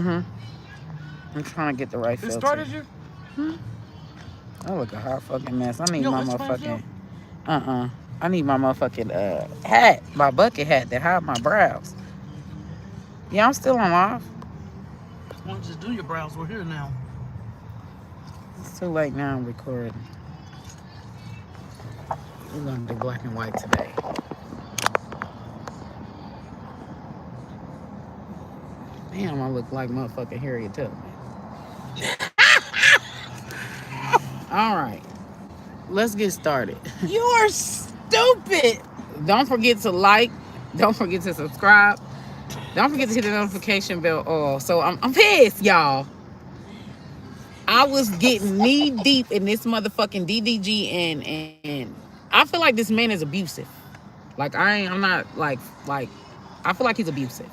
I'm trying to get the right It filter. started you? I look a hot fucking mess. I need You my know Instagram motherfucking still? I need my motherfucking hat, my bucket hat that hide my brows. Yeah, I'm still on live. Why don't you just do your brows? We're here now. It's too late now. I'm recording. We're gonna do black and white today. Damn, I look like motherfucking Harriet Tubman. All right, let's get started. You're stupid. Don't forget to like. Don't forget to subscribe. Don't forget to hit the notification bell. Oh, so I'm pissed, y'all. I was getting knee deep in this motherfucking DDG and I feel like this man is abusive. Like I'm not like I feel like he's abusive.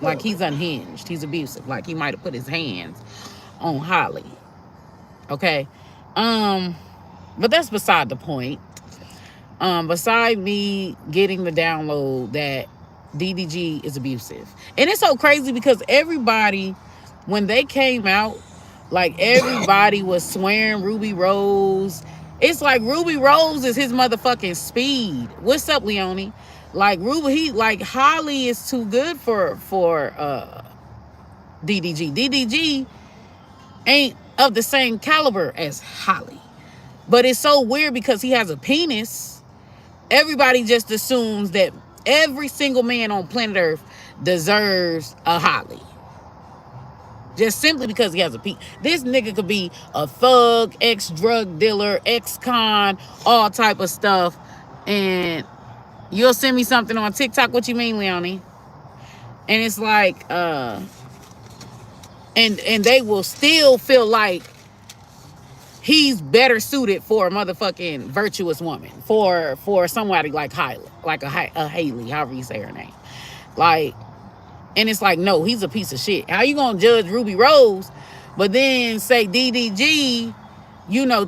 Like he's unhinged. He's abusive. Like he might have put his hands on Holly. Okay. But that's beside the point. Beside me getting the download that DDG is abusive. And it's so crazy because everybody, when they came out, like everybody was swearing Ruby Rose. It's like Ruby Rose is his motherfucking speed. What's up, Leonie? Like Holly is too good for DDG. DDG ain't of the same caliber as Holly. But it's so weird because he has a penis. Everybody just assumes that every single man on planet Earth deserves a Holly. Just simply because he has a penis. This nigga could be a thug, ex-drug dealer, ex-con, all type of stuff. And you'll send me something on TikTok. What you mean, Leonie? And it's like, and they will still feel like he's better suited for a motherfucking virtuous woman, for somebody like Hailey, like a Hailey, however you say her name. Like, and it's like, no, he's a piece of shit. How you gonna judge Ruby Rose, but then say DDG,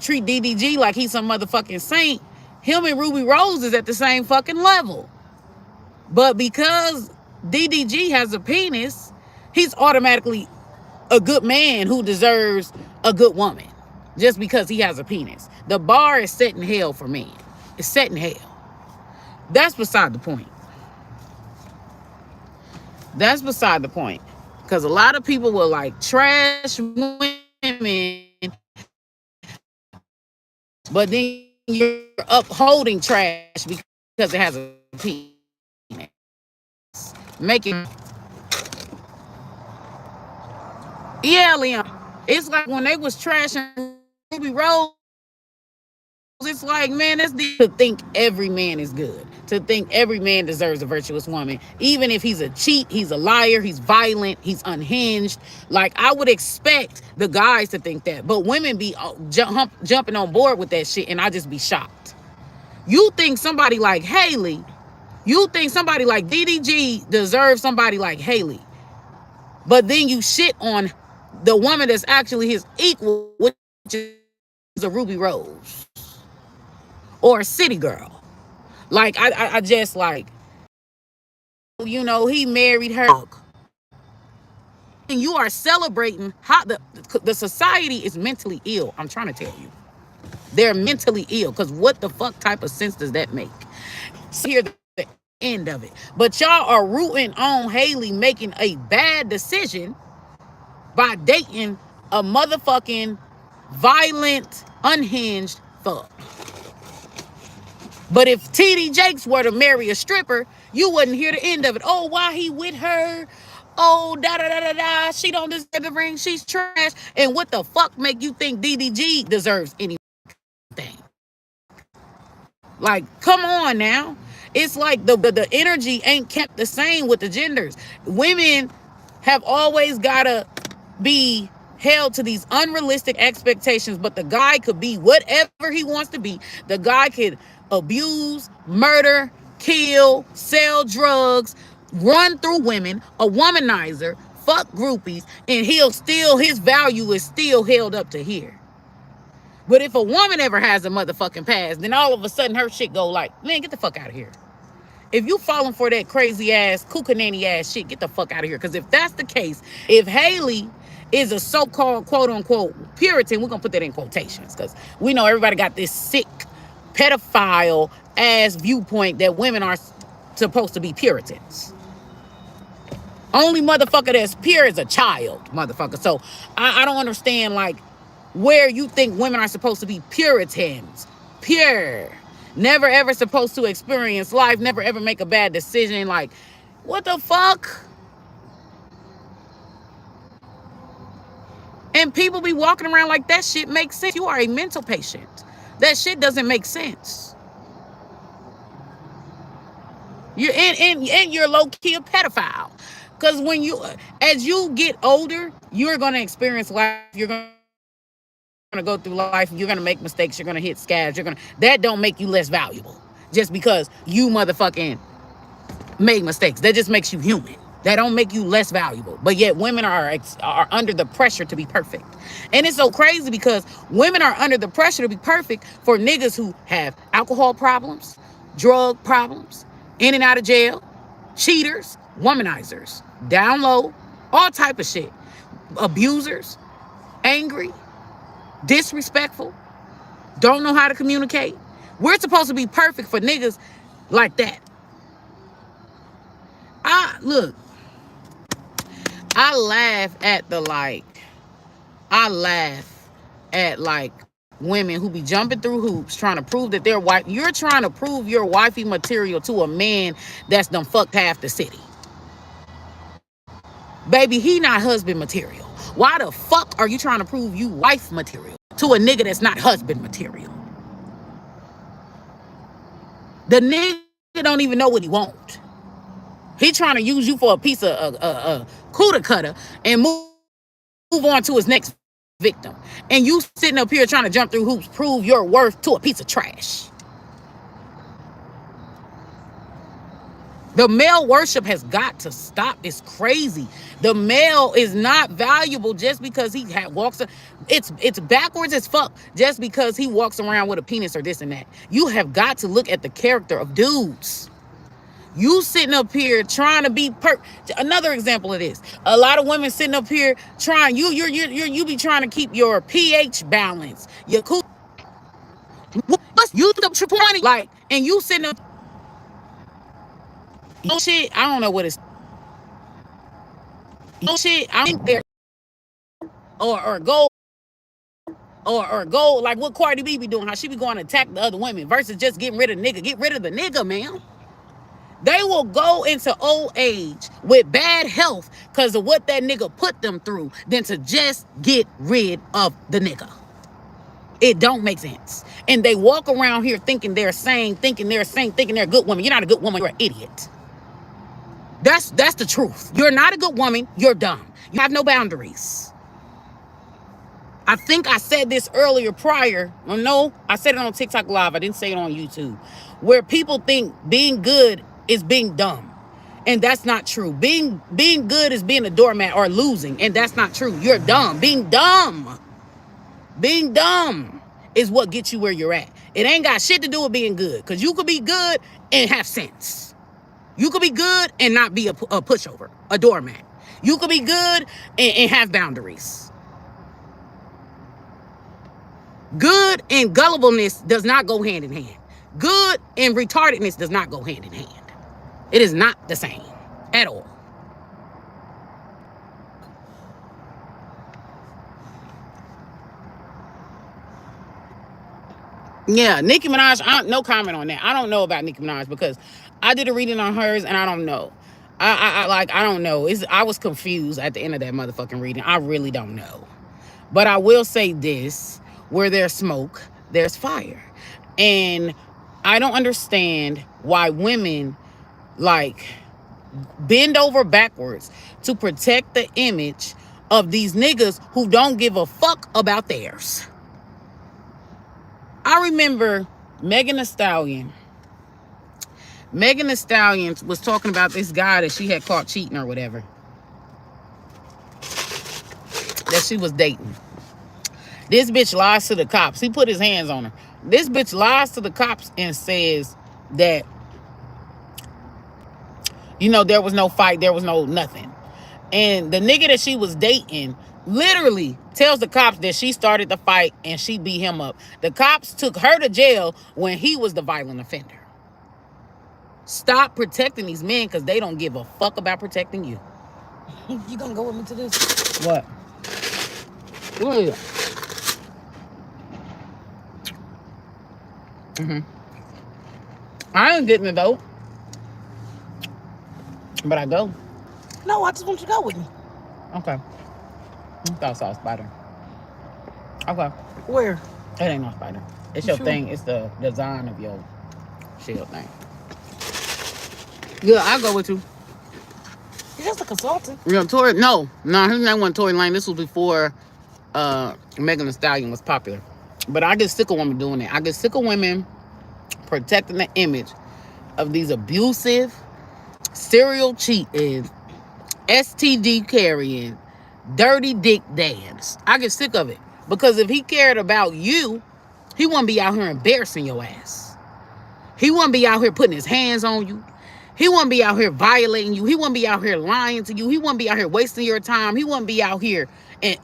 treat DDG like he's some motherfucking saint? Him and Ruby Rose is at the same fucking level. But because DDG has a penis, he's automatically a good man who deserves a good woman just because he has a penis. The bar is set in hell for men. It's set in hell. That's beside the point. That's beside the point. Because a lot of people will like trash women, but then you're upholding trash because it has a penis. Making, yeah, Leon. It's like when they was trashing Ruby Rose, it's like, man, that's to think every man is good. To think every man deserves a virtuous woman. Even if he's a cheat, he's a liar, he's violent, he's unhinged. Like, I would expect the guys to think that. But women be jumping on board with that shit, and I just be shocked. You think somebody like Hailey, you think somebody like DDG deserves somebody like Hailey. But then you shit on the woman that's actually his equal, which is a Ruby Rose or a city girl. Like, I just like, he married her. And you are celebrating how the society is mentally ill. I'm trying to tell you. They're mentally ill, because what the fuck type of sense does that make? So here's the end of it. But y'all are rooting on Hailey making a bad decision by dating a motherfucking violent, unhinged fuck. But if TD Jakes were to marry a stripper, you wouldn't hear the end of it. Oh, why he with her? Oh, da-da-da-da-da. She don't deserve the ring. She's trash. And what the fuck make you think DDG deserves anything? Like, come on now. It's like the energy ain't kept the same with the genders. Women have always got to be held to these unrealistic expectations, but the guy could be whatever he wants to be. The guy could abuse, murder, kill, sell drugs, run through women, a womanizer, fuck groupies, and his value is still held up to here. But if a woman ever has a motherfucking past, then all of a sudden her shit go like, man, get the fuck out of here. If you falling for that crazy ass, kookananny ass shit, get the fuck out of here. Because if that's the case, if Hailey is a so-called quote unquote Puritan, we're gonna put that in quotations because we know everybody got this sick pedophile ass viewpoint that women are supposed to be Puritans. Only motherfucker that's pure is a child, motherfucker. So I don't understand like where you think women are supposed to be Puritans. Pure. Never ever supposed to experience life, never ever make a bad decision. Like, what the fuck? And people be walking around like that shit makes sense. You are a mental patient. That shit doesn't make sense. You're and you're low-key a pedophile. Because when you, as you get older, you're going to experience life. You're going to go through life. You're going to make mistakes. You're going to hit scabs. That don't make you less valuable. Just because you motherfucking made mistakes. That just makes you human. That don't make you less valuable. But yet women are under the pressure to be perfect. And it's so crazy because women are under the pressure to be perfect for niggas who have alcohol problems, drug problems, in and out of jail, cheaters, womanizers, down low, all type of shit. Abusers, angry, disrespectful, don't know how to communicate. We're supposed to be perfect for niggas like that. Look, I laugh at the like, I laugh at like women who be jumping through hoops trying to prove that they're wife. You're trying to prove you're wifey material to a man that's done fucked half the city. Baby, he not husband material. Why the fuck are you trying to prove you wife material to a nigga that's not husband material? The nigga don't even know what he want. He trying to use you for a piece of cooter cutter and move on to his next victim. And you sitting up here trying to jump through hoops, prove your worth to a piece of trash. The male worship has got to stop. It's crazy. The male is not valuable just because he walks. It's backwards as fuck just because he walks around with a penis or this and that. You have got to look at the character of dudes. You sitting up here trying to be Another example of this: a lot of women sitting up here trying. You be trying to keep your pH balance. Your cool. You the 20 like, and you sitting up. Shit, I don't know what it's. Shit, I think there or go like what Cardi B be doing, how she be going to attack the other women versus just getting rid of the nigga. Get rid of the nigga, man. They will go into old age with bad health because of what that nigga put them through than to just get rid of the nigga. It don't make sense. And they walk around here thinking they're sane, thinking they're a good woman. You're not a good woman, you're an idiot. That's the truth. You're not a good woman, you're dumb. You have no boundaries. I think I said this earlier prior. No, I said it on TikTok Live. I didn't say it on YouTube. Where people think being good is being dumb. And that's not true. Being good is being a doormat or losing. And that's not true. You're dumb. Being dumb is what gets you where you're at. It ain't got shit to do with being good. Because you could be good and have sense. You could be good and not be a pushover, a doormat. You could be good and have boundaries. Good and gullibleness does not go hand in hand. Good and retardedness does not go hand in hand. It is not the same at all. Yeah, Nicki Minaj, no comment on that. I don't know about Nicki Minaj because I did a reading on hers and I don't know. I don't know. I was confused at the end of that motherfucking reading. I really don't know. But I will say this, where there's smoke, there's fire. And I don't understand why women like bend over backwards to protect the image of these niggas who don't give a fuck about theirs. I remember Megan Thee Stallion. Megan Thee Stallion was talking about this guy that she had caught cheating or whatever, that she was dating. This bitch lies to the cops. He put his hands on her. This bitch lies to the cops and says that You know, there was no fight. There was no nothing. And the nigga that she was dating literally tells the cops that she started the fight and she beat him up. The cops took her to jail when he was the violent offender. Stop protecting these men because they don't give a fuck about protecting you. You gonna go with me to this? What? What is it? I ain't getting it though. But I go. No, I just want you to go with me. Okay. I thought I saw a spider. Okay. Where? It ain't no spider. It's your thing. It's the design of your shield thing. Yeah, I'll go with you. You're just a consultant. Yeah, Tory. No, his name wasn't Tory Lane. This was before Megan Thee Stallion was popular. But I get sick of women doing it. I get sick of women protecting the image of these abusive, serial cheating, STD carrying, dirty dick dads. I get sick of it. Because if he cared about you, he wouldn't be out here embarrassing your ass. He wouldn't be out here putting his hands on you. He wouldn't be out here violating you. He wouldn't be out here lying to you. He wouldn't be out here wasting your time. He wouldn't be out here and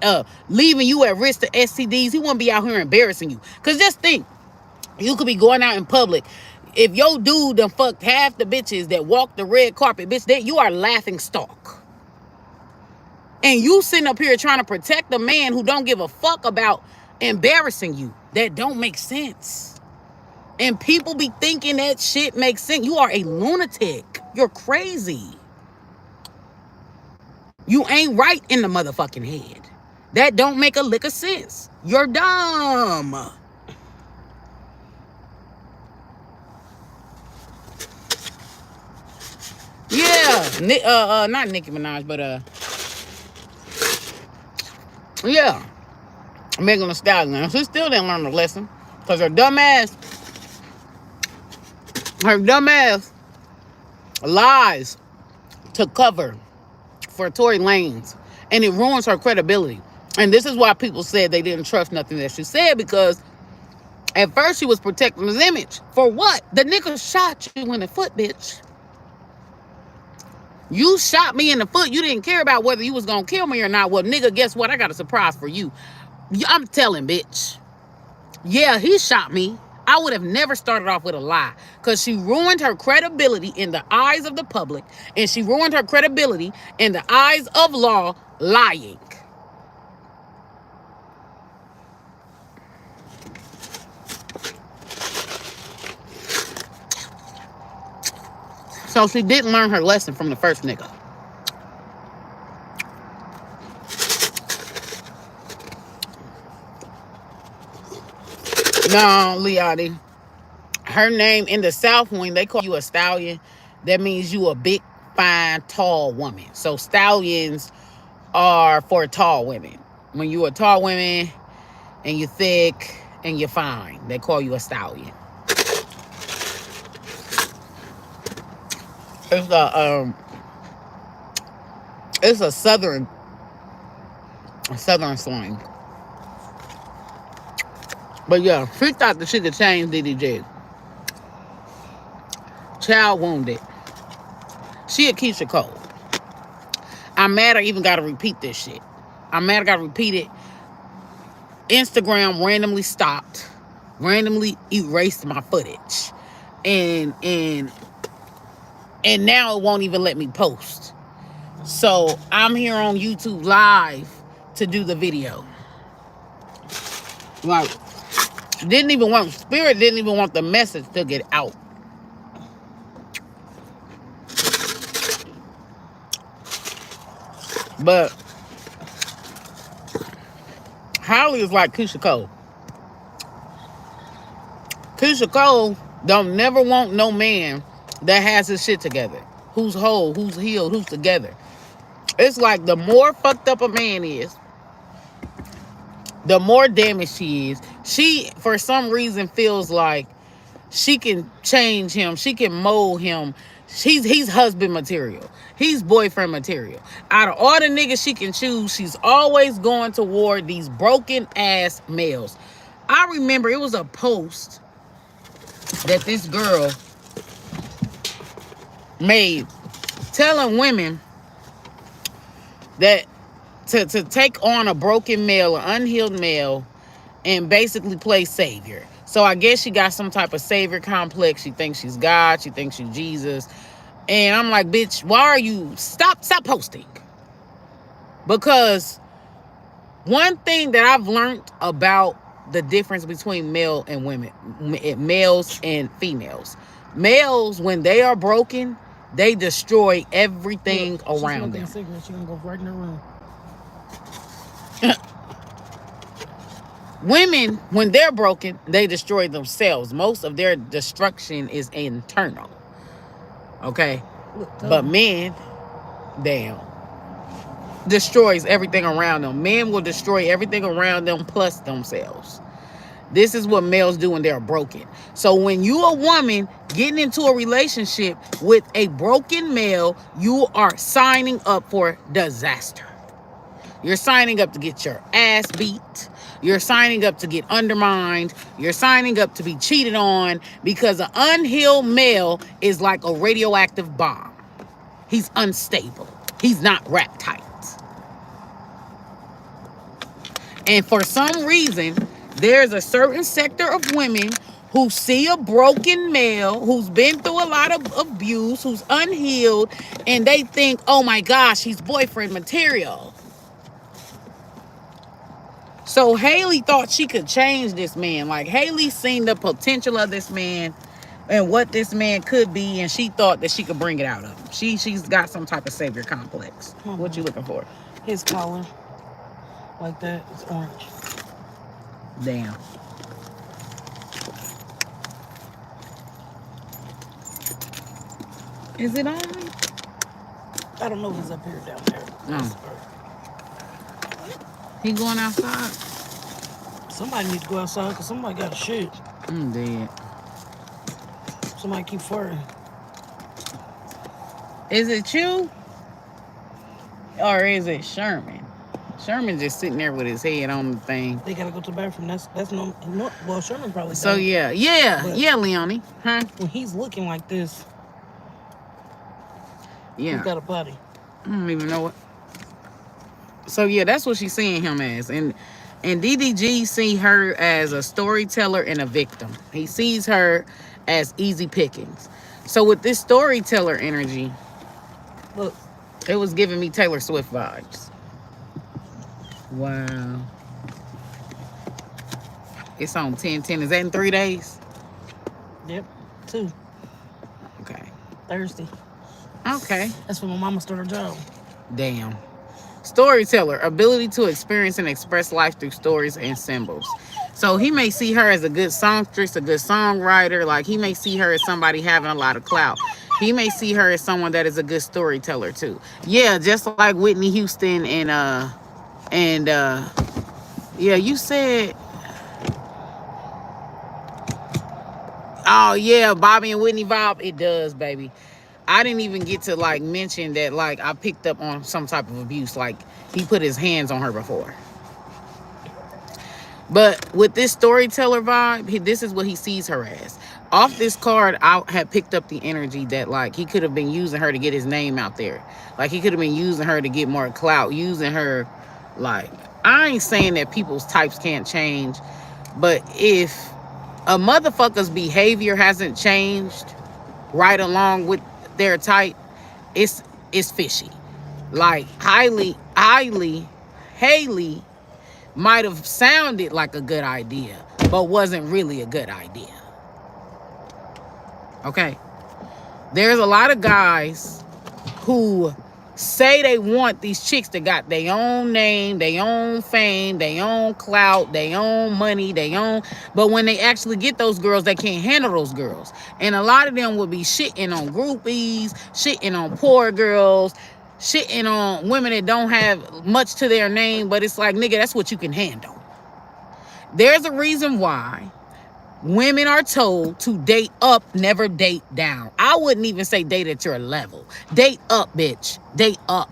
leaving you at risk to STDs. He wouldn't be out here embarrassing you. Because just think, you could be going out in public. If your dude done fucked half the bitches that walk the red carpet, bitch, that you are laughing stock. And you sitting up here trying to protect a man who don't give a fuck about embarrassing you. That don't make sense. And people be thinking that shit makes sense. You are a lunatic. You're crazy. You ain't right in the motherfucking head. That don't make a lick of sense. You're dumb. Yeah. Not Nicki Minaj, but yeah. Megan Thee Stallion. She still didn't learn the lesson. Because her dumb ass lies to cover for Tory Lanez, and it ruins her credibility. And this is why people said they didn't trust nothing that she said, because at first she was protecting his image. For what? The nigga shot you in the foot, bitch. You shot me in the foot. You didn't care about whether you was gonna kill me or not. Well, nigga, guess what? I got a surprise for you. I'm telling, bitch. Yeah, he shot me. I would have never started off with a lie, because she ruined her credibility in the eyes of the public, and she ruined her credibility in the eyes of law lying. So she didn't learn her lesson from the first nigga. No, Leotti. Her name in the South, when they call you a stallion, that means you a big, fine, tall woman. So stallions are for tall women. When you a tall woman and you're thick and you're fine, they call you a stallion. It's a southern slang. But yeah, she thought that she could change DDG. Child wounded. She a Keisha Cole. I'm mad I even got to repeat this shit. I'm mad I got to repeat it. Instagram randomly stopped. Randomly erased my footage. And now it won't even let me post. So I'm here on YouTube Live to do the video. Like, Spirit didn't even want the message to get out. But Hailey is like Keisha Cole. Keisha Cole don't never want no man that has his shit together. Who's whole, who's healed, who's together. It's like the more fucked up a man is, the more damaged she is. She, for some reason, feels like she can change him. She can mold him. He's husband material. He's boyfriend material. Out of all the niggas she can choose, she's always going toward these broken ass males. I remember it was a post that this girl made telling women that to take on a broken male, an unhealed male, and basically play savior. So I guess she got some type of savior complex. She thinks she's God. She thinks she's Jesus. And I'm like, bitch, why are you stop posting? Because one thing that I've learned about the difference between male and women, males and females. Males, when they are broken, they destroy everything around them. She's smoking a cigarette. She's gonna go right in her room. Women, when they're broken, they destroy themselves. Most of their destruction is internal. Okay? But men, damn, destroys everything around them. Men will destroy everything around them plus themselves. This is what males do when they're broken. So when you a woman getting into a relationship with a broken male, you are signing up for disaster. You're signing up to get your ass beat. You're signing up to get undermined. You're signing up to be cheated on, because an unhealed male is like a radioactive bomb. He's unstable. He's not wrapped tight. And for some reason, there's a certain sector of women who see a broken male who's been through a lot of abuse, who's unhealed, and they think, oh my gosh, he's boyfriend material. So Hailey thought she could change this man. Like, Hailey seen the potential of this man and what this man could be, and she thought that she could bring it out of him. She's got some type of savior complex. What you looking for? His collar. Like that. It's orange. Damn. Is it on? I don't know if it's up here or down there. No. He going outside? Somebody needs to go outside because somebody got to shit. I'm dead. Somebody keep farting. Is it you? Or is it Sherman? Sherman just sitting there with his head on the thing. They gotta go to the bathroom. That's no. Well, Sherman probably. So yeah, Leonie, huh? When he's looking like this, yeah, he's got a body. I don't even know what. So yeah, that's what she's seeing him as, and DDG see her as a storyteller and a victim. He sees her as easy pickings. So with this storyteller energy, look, it was giving me Taylor Swift vibes. Wow. It's on 10/10. Is that in 3 days? Yep. 2. Okay. Thursday. Okay. That's when my mama started her job. Damn. Storyteller, ability to experience and express life through stories and symbols. So he may see her as a good songstress, a good songwriter. Like, he may see her as somebody having a lot of clout. He may see her as someone that is a good storyteller too. Yeah, just like Whitney Houston and yeah, you said, oh yeah, Bobby and Whitney vibe. It does, baby. I didn't even get to like mention that, like, I picked up on some type of abuse. Like, he put his hands on her before. But with this storyteller vibe, this is what he sees her as. Off this card, I had picked up the energy that, like, he could have been using her to get his name out there. Like, he could have been using her to get more clout, using her, like, I ain't saying that people's types can't change, but if a motherfucker's behavior hasn't changed right along with their type, it's fishy. Like, Hailey might have sounded like a good idea, but wasn't really a good idea. Okay? There's a lot of guys who say they want these chicks that got their own name, their own fame, their own clout, their own money, but when they actually get those girls, they can't handle those girls. And a lot of them will be shitting on groupies, shitting on poor girls, shitting on women that don't have much to their name, but it's like, nigga, that's what you can handle. There's a reason why women are told to date up, never date down. I wouldn't even say date at your level. Date up, bitch. Date up.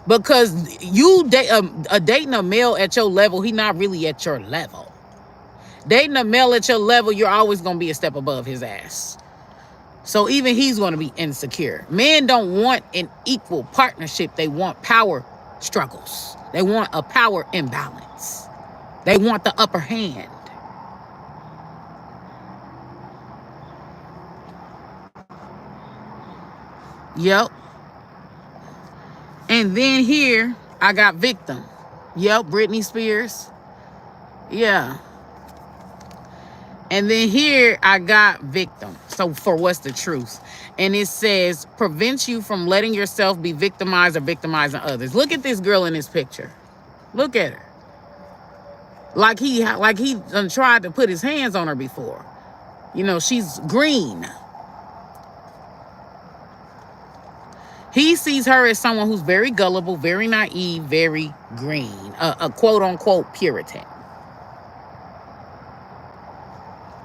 Because you dating a male at your level, he not really at your level. Dating a male at your level, you're always going to be a step above his ass. So even he's going to be insecure. Men don't want an equal partnership. They want power struggles. They want a power imbalance. They want the upper hand. Yep. And then here, I got victim. Yep, Britney Spears. Yeah. And then here, I got victim. So for what's the truth? And it says, prevents you from letting yourself be victimized or victimizing others. Look at this girl in this picture. Look at her. Like he done tried to put his hands on her before. You know, she's green. He sees her as someone who's very gullible, very naive, very green, a quote-unquote Puritan.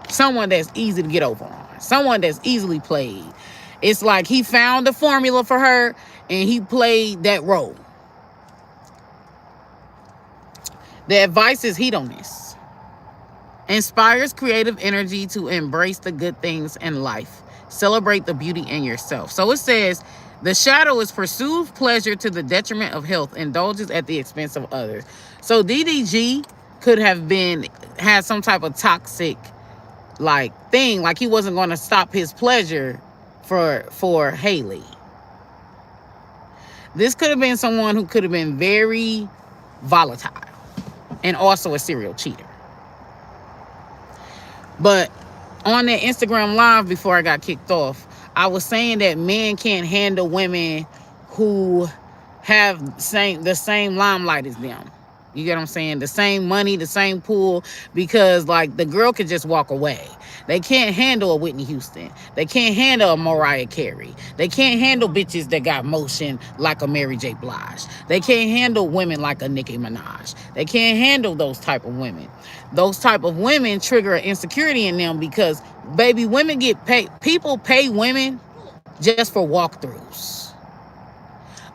Someone that's easy to get over on. Someone that's easily played. It's like he found the formula for her and he played that role. The advice is hedonist. Inspires creative energy to embrace the good things in life. Celebrate the beauty in yourself. So it says, the shadow is pursues pleasure to the detriment of health, indulges at the expense of others. So DDG could have had some type of toxic thing, like he wasn't going to stop his pleasure for Hailey. This could have been someone who could have been very volatile and also a serial cheater. But on that Instagram live before I got kicked off, I was saying that men can't handle women who have the same limelight as them. You get what I'm saying? The same money, the same pool, because the girl could just walk away. They can't handle a Whitney Houston. They can't handle a Mariah Carey. They can't handle bitches that got motion like a Mary J. Blige. They can't handle women like a Nicki Minaj. They can't handle those type of women. Those type of women trigger an insecurity in them because, baby, women get paid. People pay women just for walkthroughs.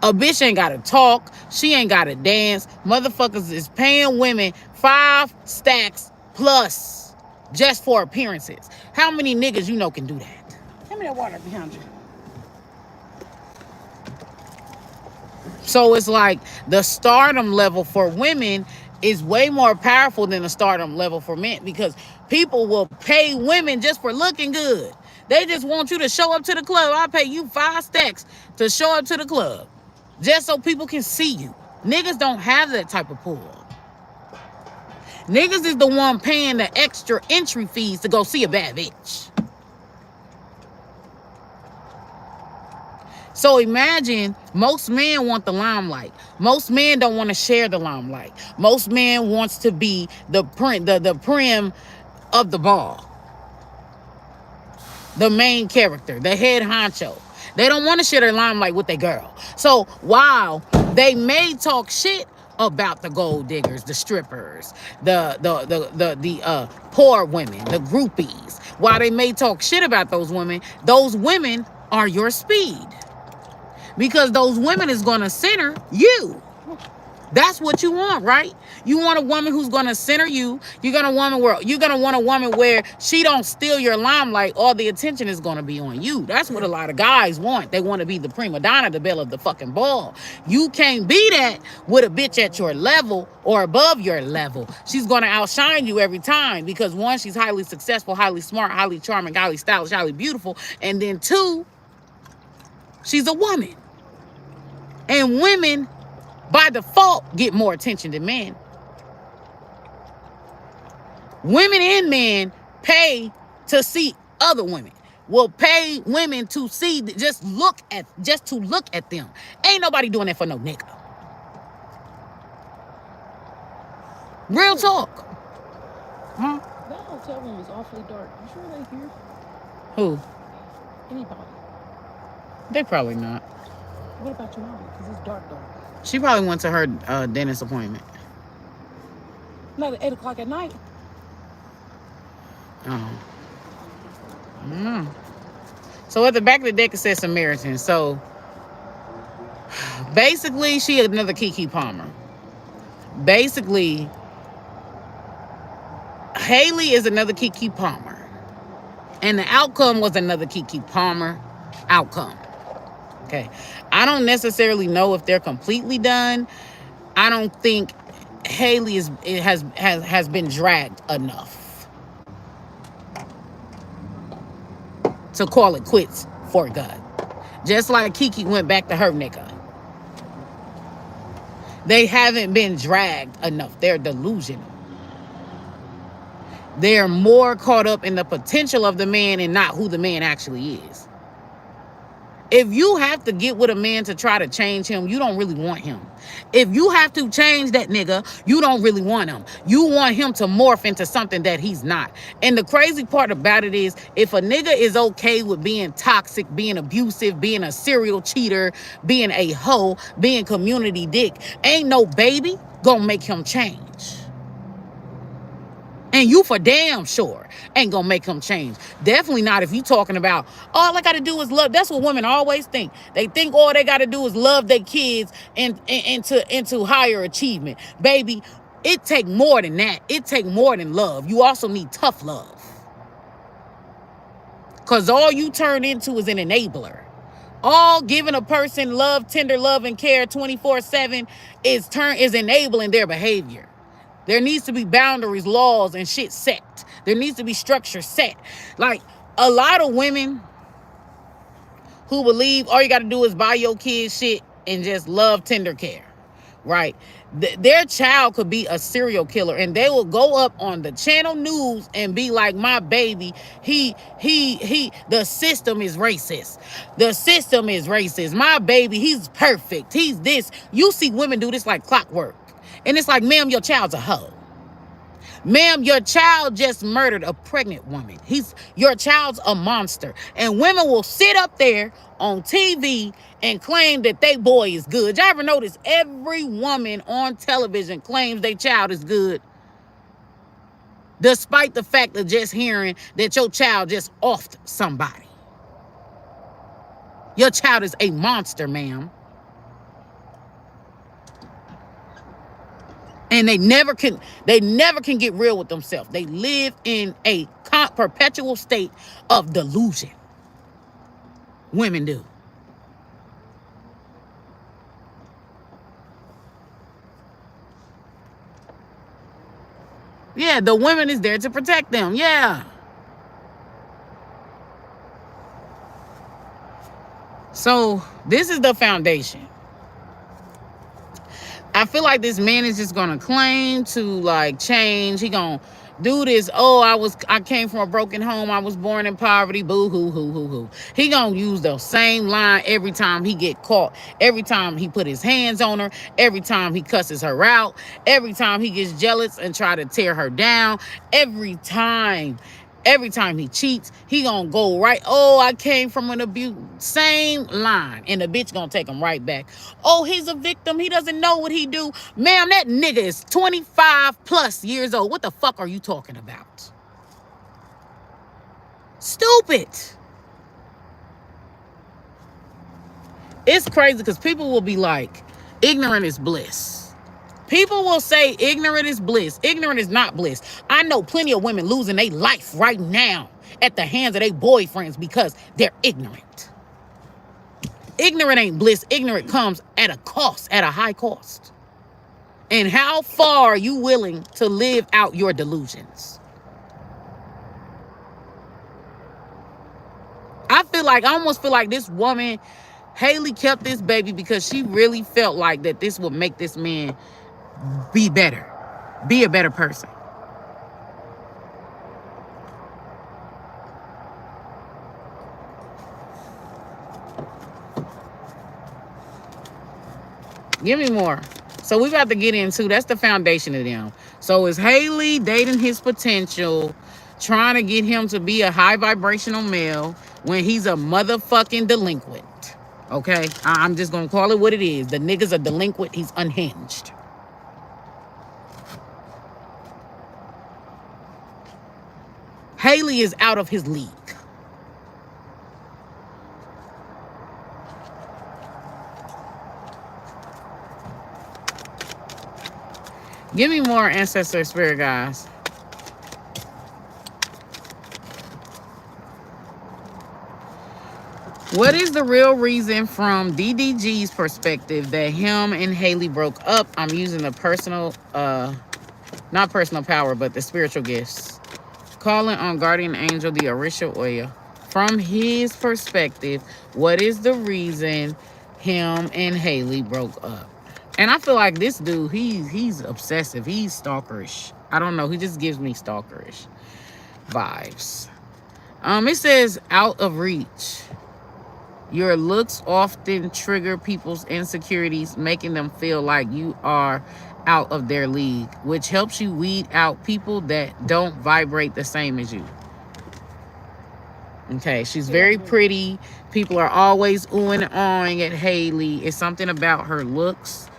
A bitch ain't gotta talk. She ain't gotta dance. Motherfuckers is paying women 5 stacks plus just for appearances. How many niggas you know can do that? Hand me that water behind you. So it's like the stardom level for women is way more powerful than the stardom level for men, because people will pay women just for looking good. They just want you to show up to the club. I'll pay you 5 stacks to show up to the club just so people can see you. Niggas don't have that type of pull. Niggas is the one paying the extra entry fees to go see a bad bitch. So imagine, most men want the limelight. Most men don't want to share the limelight. Most men wants to be the prim of the ball. The main character, the head honcho. They don't want to share their limelight with their girl. So while they may talk shit about the gold diggers, the strippers, the poor women, the groupies, while they may talk shit about those women are your speed. Because those women is going to center you. That's what you want, right? You want a woman who's going to center you. You're going to want a woman where she don't steal your limelight. All the attention is going to be on you. That's what a lot of guys want. They want to be the prima donna, the belle of the fucking ball. You can't be that with a bitch at your level or above your level. She's going to outshine you every time because, one, she's highly successful, highly smart, highly charming, highly stylish, highly beautiful. And then 2, she's a woman. And women, by default, get more attention than men. Women and men pay to see other women. Will pay women to see, just to look at them. Ain't nobody doing that for no nigga. Real talk. Huh? That hotel room is awfully dark. You sure they here? Who? Anybody. They probably not. What about your mom? Because it's dark. She probably went to her dentist appointment. Not at 8 o'clock at night. Oh. So at the back of the deck it says Samaritan. So basically she another Keke Palmer. Basically Hailey is another Keke Palmer. And the outcome was another Keke Palmer outcome. Okay. I don't necessarily know if they're completely done. I don't think Hailey has been dragged enough to call it quits for good. Just like Keke went back to her nigga. They haven't been dragged enough. They're delusional. They're more caught up in the potential of the man and not who the man actually is. If you have to get with a man to try to change him, you don't really want him. If you have to change that nigga, you don't really want him. You want him to morph into something that he's not. And the crazy part about it is, if a nigga is okay with being toxic, being abusive, being a serial cheater, being a hoe, being community dick, ain't no baby gonna make him change. And you for damn sure ain't gonna make him change. Definitely not if you talking about, all I gotta do is love. That's what women always think. They think all they gotta do is love their kids and into higher achievement. Baby, it take more than that. It take more than love. You also need tough love. Because all you turn into is an enabler. All giving a person love, tender love, and care 24/7 is enabling their behavior. There needs to be boundaries, laws, and shit set. There needs to be structure set. Like, a lot of women who believe all you got to do is buy your kids shit and just love, tender care, right? Their child could be a serial killer, and they will go up on the channel news and be like, my baby, the system is racist. The system is racist. My baby, he's perfect. He's this. You see women do this like clockwork. And it's like, ma'am, your child's a hoe. Ma'am, your child just murdered a pregnant woman. Your child's a monster. And women will sit up there on TV and claim that their boy is good. Y'all ever notice every woman on television claims their child is good, despite the fact of just hearing that your child just offed somebody? Your child is a monster, ma'am. And they never can get real with themselves. They live in a perpetual state of delusion. Women do. Yeah, the woman is there to protect them. Yeah. So this is the foundation. I feel like this man is just gonna claim to like change. He gonna do this. Oh, I came from a broken home. I was born in poverty. Boo hoo hoo hoo hoo. He gonna use the same line every time he get caught. Every time he put his hands on her. Every time he cusses her out. Every time he gets jealous and try to tear her down. Every time he cheats, he gonna go right. Oh, I came from an abuse. Same line. And the bitch gonna take him right back. Oh, he's a victim. He doesn't know what he do. Ma'am, that nigga is 25 plus years old. What the fuck are you talking about? Stupid. It's crazy because people will be like, ignorant is bliss. People will say ignorant is bliss. Ignorant is not bliss. I know plenty of women losing their life right now at the hands of their boyfriends because they're ignorant. Ignorant ain't bliss. Ignorant comes at a cost, at a high cost. And how far are you willing to live out your delusions? I almost feel like this woman, Hailey, kept this baby because she really felt like that this would make this man be better, be a better person. Give me more. So we about to get into, that's the foundation of them. So is Hailey dating his potential, trying to get him to be a high vibrational male when he's a motherfucking delinquent? Okay, I'm just gonna call it what it is. The nigga's a delinquent. He's unhinged. Hailey is out of his league. Give me more ancestor spirit guys. What is the real reason from DDG's perspective that him and Hailey broke up? I'm using the personal, not personal power, but the spiritual gifts. Calling on Guardian Angel, the Orisha Oya. From his perspective, what is the reason him and Hailey broke up? And I feel like this dude, he's obsessive. He's stalkerish. I don't know. He just gives me stalkerish vibes. It says out of reach. Your looks often trigger people's insecurities, making them feel like you are out of their league, which helps you weed out people that don't vibrate the same as you. Okay, she's very pretty. People are always oohing and awing at Hailey. It's something about her looks.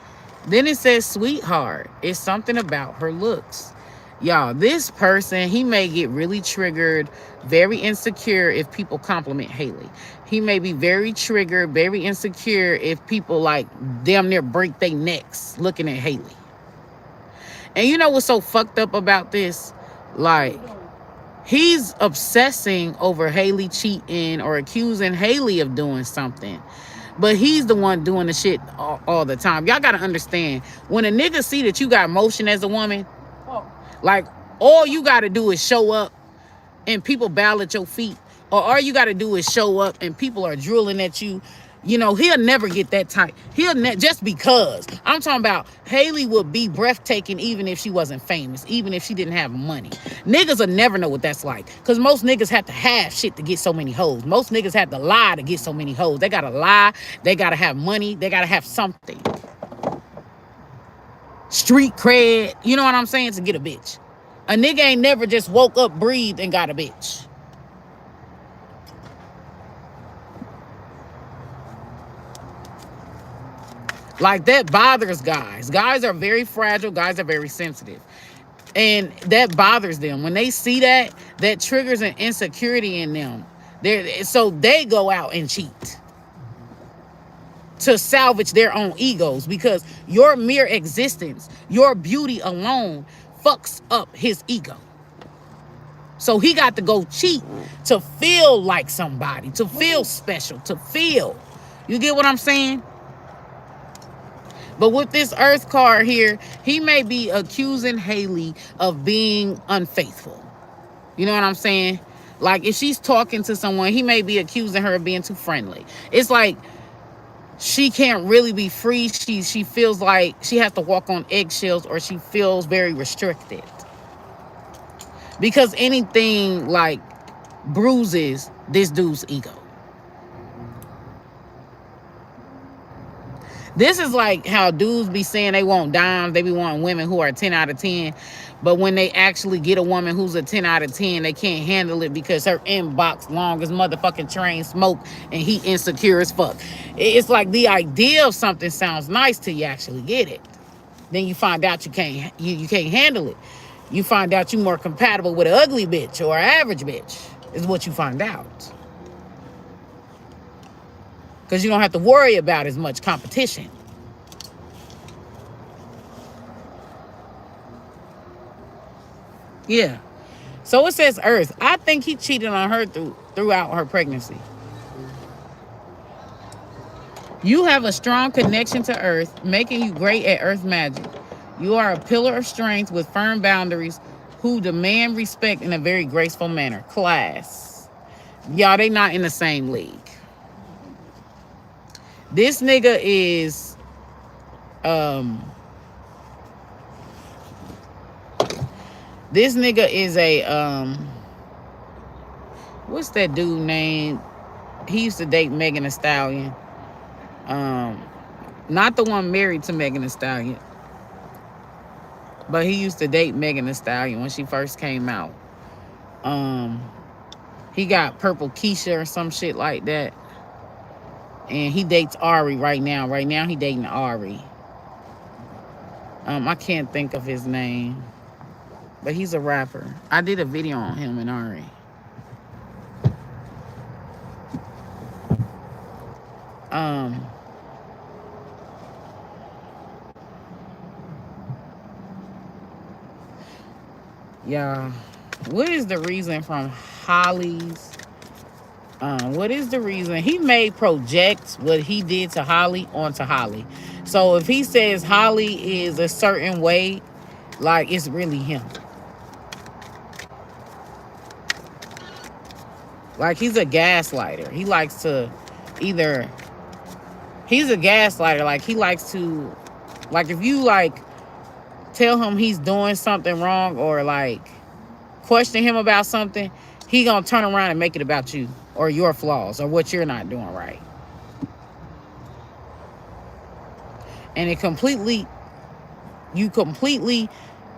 Then it says sweetheart. It's something about her looks. Y'all, this person, he may get really triggered, very insecure if people compliment Hailey. He may be very triggered, very insecure if people like damn near break their necks looking at Hailey. And you know what's so fucked up about this? Like, he's obsessing over Hailey cheating or accusing Hailey of doing something. But he's the one doing the shit all the time. Y'all got to understand, when a nigga see that you got motion as a woman, like, all you got to do is show up and people bow at your feet. Or all you got to do is show up and people are drooling at you. You know, he'll never get that tight. Just because. I'm talking about Hailey would be breathtaking even if she wasn't famous, even if she didn't have money. Niggas will never know what that's like. Because most niggas have to have shit to get so many hoes. Most niggas have to lie to get so many hoes. They got to lie. They got to have money. They got to have something. Street cred. You know what I'm saying? To get a bitch. A nigga ain't never just woke up, breathed, and got a bitch. Like, that bothers guys. Guys are very fragile. Guys are very sensitive. And that bothers them. When they see that, that triggers an insecurity in them. So they go out and cheat to salvage their own egos, because your mere existence, your beauty alone fucks up his ego. So he got to go cheat to feel like somebody, to feel special, to feel. You get what I'm saying? But with this Earth card here, he may be accusing Hailey of being unfaithful. You know what I'm saying? Like, if she's talking to someone, he may be accusing her of being too friendly. It's like she can't really be free. She feels like she has to walk on eggshells, or she feels very restricted. Because anything like bruises this dude's ego. This is like how dudes be saying they want dimes, they be wanting women who are 10 out of 10. But when they actually get a woman who's a 10 out of 10, they can't handle it because her inbox long as motherfucking train smoke and he insecure as fuck. It's like the idea of something sounds nice till you actually get it. Then you find out you can't handle it. You find out you're more compatible with an ugly bitch or an average bitch, is what you find out. Because you don't have to worry about as much competition. Yeah. So it says Earth. I think he cheated on her throughout her pregnancy. You have a strong connection to Earth, making you great at Earth magic. You are a pillar of strength with firm boundaries who demand respect in a very graceful manner. Class. Y'all, they not in the same league. This nigga is a what's that dude name? He used to date Megan Thee Stallion. Not the one married to Megan Thee Stallion, but he used to date Megan Thee Stallion when she first came out. He got Purple Keisha or some shit like that. And he dates Ari right now. Right now he dating Ari. I can't think of his name, but he's a rapper. I did a video on him and Ari. Yeah. What is the reason from Holly's What is the reason? He may project what he did to Holly onto Holly. So if he says Holly is a certain way, like it's really him. Like he's a gaslighter. He likes to either he's a gaslighter. Like he likes to, like if you like tell him he's doing something wrong or like question him about something, he gonna turn around and make it about you or your flaws or what you're not doing right. And you completely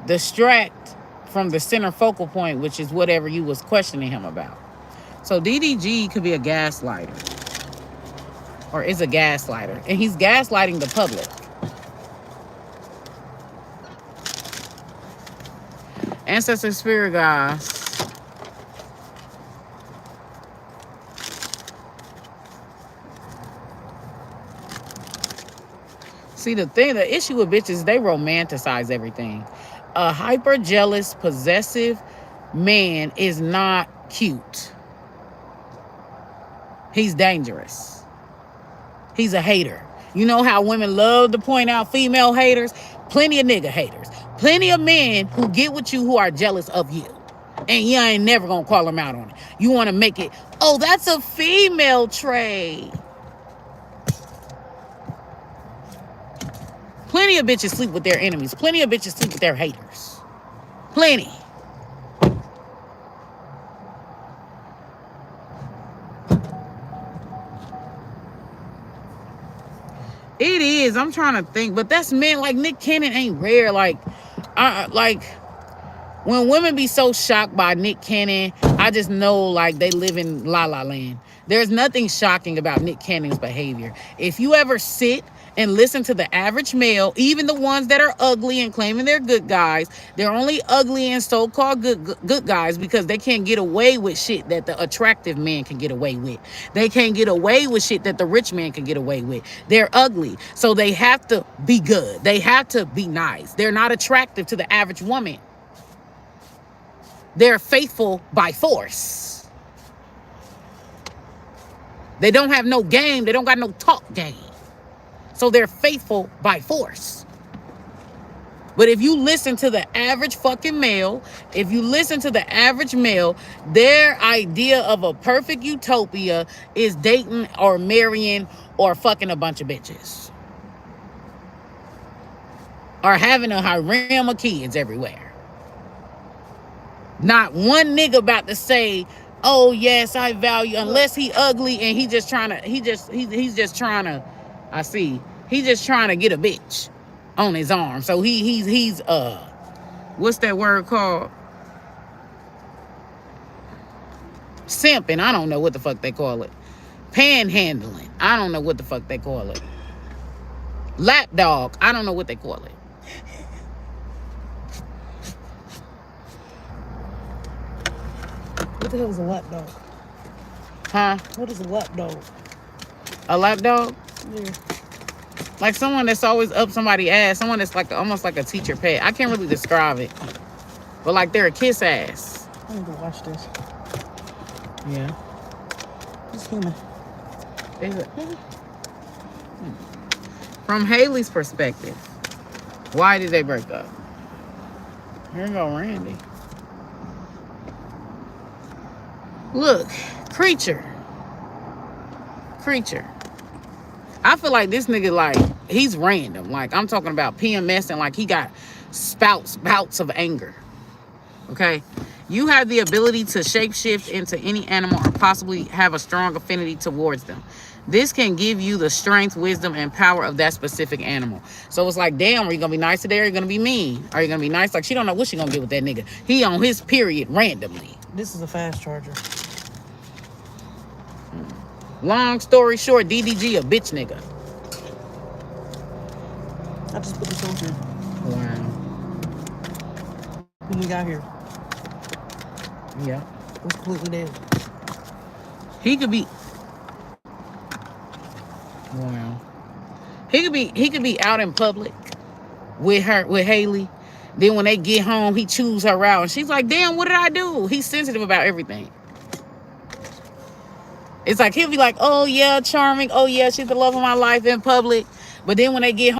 distract from the center focal point, which is whatever you was questioning him about. So DDG could be a gaslighter or is a gaslighter, and he's gaslighting the public. Ancestor spirit guys. See, the issue with bitches, they romanticize everything. A hyper jealous, possessive man is not cute. He's dangerous. He's a hater. You know how women love to point out female haters? Plenty of nigga haters. Plenty of men who get with you who are jealous of you. And you ain't never gonna call them out on it. You want to make it, oh, that's a female trait. Plenty of bitches sleep with their enemies. Plenty of bitches sleep with their haters. Plenty. It is. I'm trying to think. But that's men. Like, Nick Cannon ain't rare. Like when women be so shocked by Nick Cannon, I just know, like, they live in La La Land. There's nothing shocking about Nick Cannon's behavior. If you ever sit and listen to the average male, even the ones that are ugly and claiming they're good guys, they're only ugly and so-called good guys because they can't get away with shit that the attractive man can get away with. They can't get away with shit that the rich man can get away with. They're ugly, so they have to be good. They have to be nice. They're not attractive to the average woman. They're faithful by force. They don't have no game. They don't got no talk game. So they're faithful by force. But if you listen to the average fucking male, their idea of a perfect utopia is dating or marrying or fucking a bunch of bitches. Or having a harem of kids everywhere. Not one nigga about to say, oh yes, I value, unless he ugly and he's just trying to get a bitch on his arm. So he's what's that word called? Simping. I don't know what the fuck they call it. Panhandling. I don't know what the fuck they call it. Lapdog. I don't know what they call it. What the hell is a lapdog? Huh? What is a lapdog? A lapdog? Yeah. Like someone that's always up somebody's ass. Someone that's like almost like a teacher pet. I can't really describe it. But like they're a kiss ass. I need to watch this. Yeah. It's human. Is it? From Hailey's perspective, why did they break up? Here go Randy. Look, creature. I feel like this nigga, like, he's random. Like, I'm talking about PMS and like he got bouts of anger. Okay? You have the ability to shapeshift into any animal or possibly have a strong affinity towards them. This can give you the strength, wisdom, and power of that specific animal. So it's like, damn, are you gonna be nice today or are you gonna be mean? Are you gonna be nice? Like, she don't know what she gonna get with that nigga. He on his period randomly. This is a fast charger. Long story short, DDG a bitch nigga. I just put this on here. Wow. When we got here, Yeah. it was completely dead. He could be. Wow. He could be out in public with Hailey. Then when they get home, he chews her out. And she's like, damn, what did I do? He's sensitive about everything. It's like he'll be like, oh yeah, charming. Oh yeah, she's the love of my life in public. But then when they get